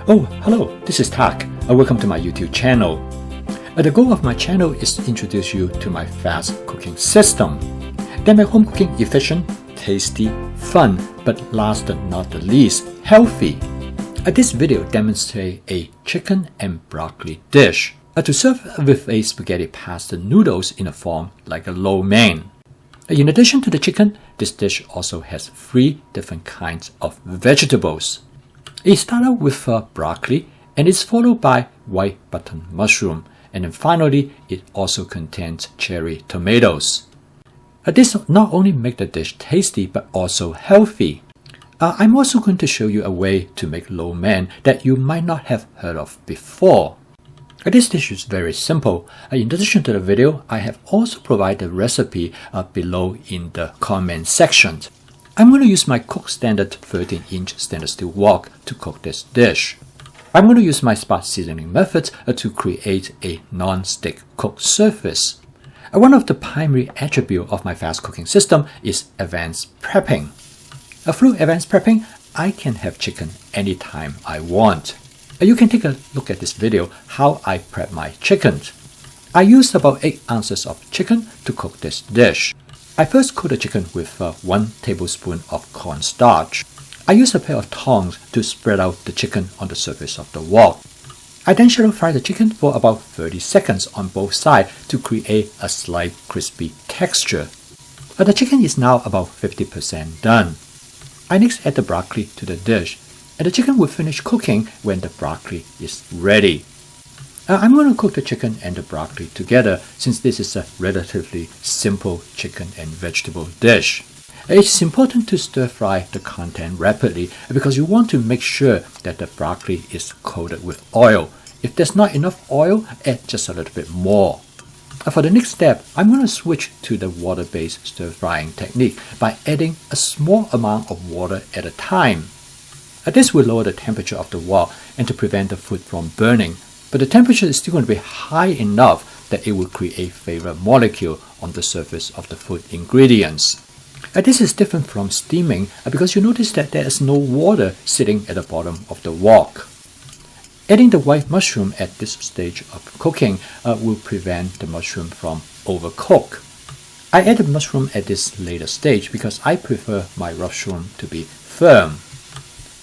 Oh, hello, this is Tak. Welcome to my YouTube channel. The goal of my channel is to introduce you to my fast cooking system. That make home cooking efficient, tasty, fun, but last but not the least, healthy. This video demonstrates a chicken and broccoli dish to serve with a spaghetti pasta noodles in a form like a lo mein. In addition to the chicken, this dish also has 3 different kinds of vegetables. It starts out with broccoli and is followed by white button mushroom, and then finally it also contains cherry tomatoes. This not only makes the dish tasty but also healthy. I'm also going to show you a way to make lo mein that you might not have heard of before. This dish is very simple. In addition to the video, I have also provided the recipe below in the comment section. I'm going to use my Cook Standard 13-inch stainless steel wok to cook this dish. I'm going to use my spot seasoning method to create a non-stick cook surface. One of the primary attributes of my fast cooking system is advanced prepping. Through advanced prepping, I can have chicken anytime I want. You can take a look at this video how I prep my chicken. I used about 8 ounces of chicken to cook this dish. I first coat the chicken with 1 tablespoon of cornstarch. I use a pair of tongs to spread out the chicken on the surface of the wok. I then shallow fry the chicken for about 30 seconds on both sides to create a slight crispy texture. The chicken is now about 50% done. I next add the broccoli to the dish, and the chicken will finish cooking when the broccoli is ready. I'm going to cook the chicken and the broccoli together since this is a relatively simple chicken and vegetable dish. It's important to stir fry the content rapidly because you want to make sure that the broccoli is coated with oil. If there's not enough oil, add just a little bit more. For the next step, I'm going to switch to the water-based stir frying technique by adding a small amount of water at a time. This will lower the temperature of the wok and to prevent the food from burning, but the temperature is still going to be high enough that it will create flavor molecule on the surface of the food ingredients. This is different from steaming because you notice that there is no water sitting at the bottom of the wok. Adding the white mushroom at this stage of cooking will prevent the mushroom from overcook. I add the mushroom at this later stage because I prefer my mushroom to be firm.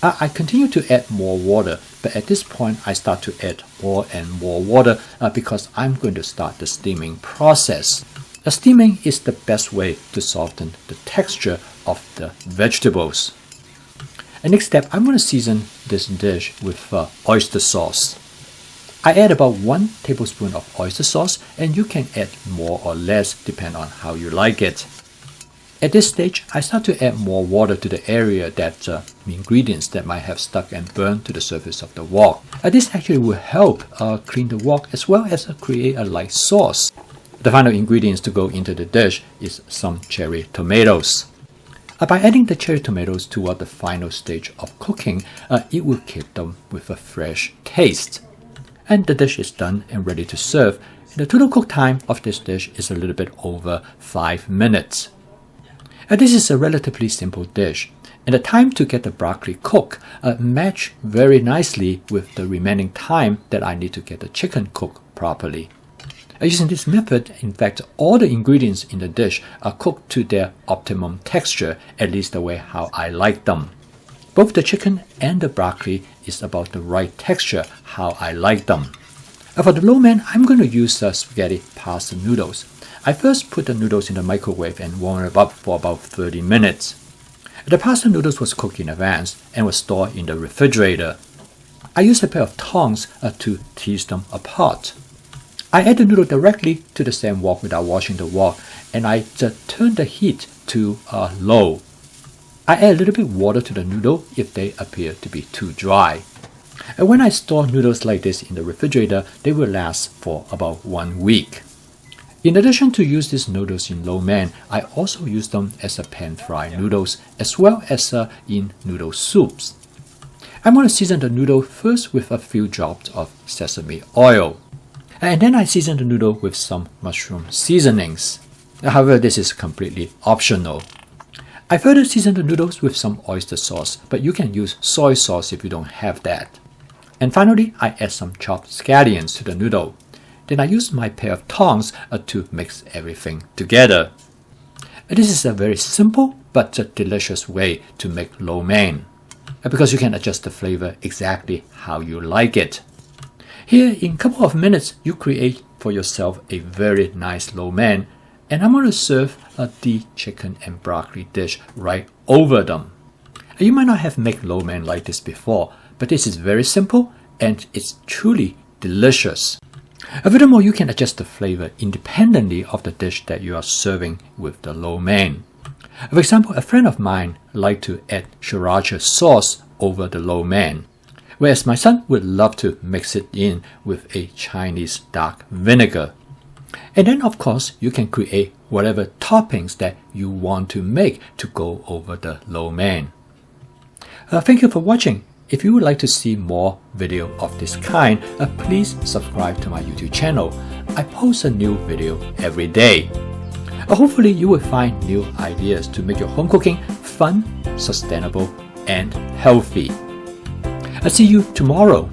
I continue to add more water, but at this point I start to add more and more water because I'm going to start the steaming process. Steaming is the best way to soften the texture of the vegetables. And next step, I'm going to season this dish with oyster sauce. I add about 1 tablespoon of oyster sauce, and you can add more or less depending on how you like it. At this stage, I start to add more water to the area that ingredients that might have stuck and burned to the surface of the wok. This actually will help clean the wok as well as create a light sauce. The final ingredients to go into the dish is some cherry tomatoes. By adding the cherry tomatoes toward the final stage of cooking, it will keep them with a fresh taste. And the dish is done and ready to serve. The total cook time of this dish is a little bit over 5 minutes. This is a relatively simple dish, and the time to get the broccoli cooked match very nicely with the remaining time that I need to get the chicken cooked properly. Using this method, in fact, all the ingredients in the dish are cooked to their optimum texture, at least the way how I like them. Both the chicken and the broccoli is about the right texture, how I like them. For the lo mein, I'm going to use spaghetti pasta noodles. I first put the noodles in the microwave and warm it up for about 30 minutes. The pasta noodles was cooked in advance and was stored in the refrigerator. I used a pair of tongs to tease them apart. I add the noodle directly to the same wok without washing the wok, and I turn the heat to low. I add a little bit water to the noodle if they appear to be too dry. And when I store noodles like this in the refrigerator, they will last for about 1 week. In addition to use these noodles in lo mein, I also use them as a pan-fried noodles as well as in noodle soups. I'm going to season the noodle first with a few drops of sesame oil. And then I season the noodle with some mushroom seasonings. However, this is completely optional. I further season the noodles with some oyster sauce, but you can use soy sauce if you don't have that. And finally, I add some chopped scallions to the noodle. Then I use my pair of tongs to mix everything together. This is a very simple but delicious way to make lo mein, because you can adjust the flavor exactly how you like it. Here, in a couple of minutes, you create for yourself a very nice lo mein, and I'm going to serve the chicken and broccoli dish right over them. You might not have made lo mein like this before, but this is very simple and it's truly delicious. Furthermore, you can adjust the flavor independently of the dish that you are serving with the lo mein. For example, a friend of mine liked to add sriracha sauce over the lo mein, whereas my son would love to mix it in with a Chinese dark vinegar. And then, of course, you can create whatever toppings that you want to make to go over the lo mein. Thank you for watching. If you would like to see more video of this kind, please subscribe to my YouTube channel. I post a new video every day. Hopefully you will find new ideas to make your home cooking fun, sustainable, and healthy. I'll see you tomorrow.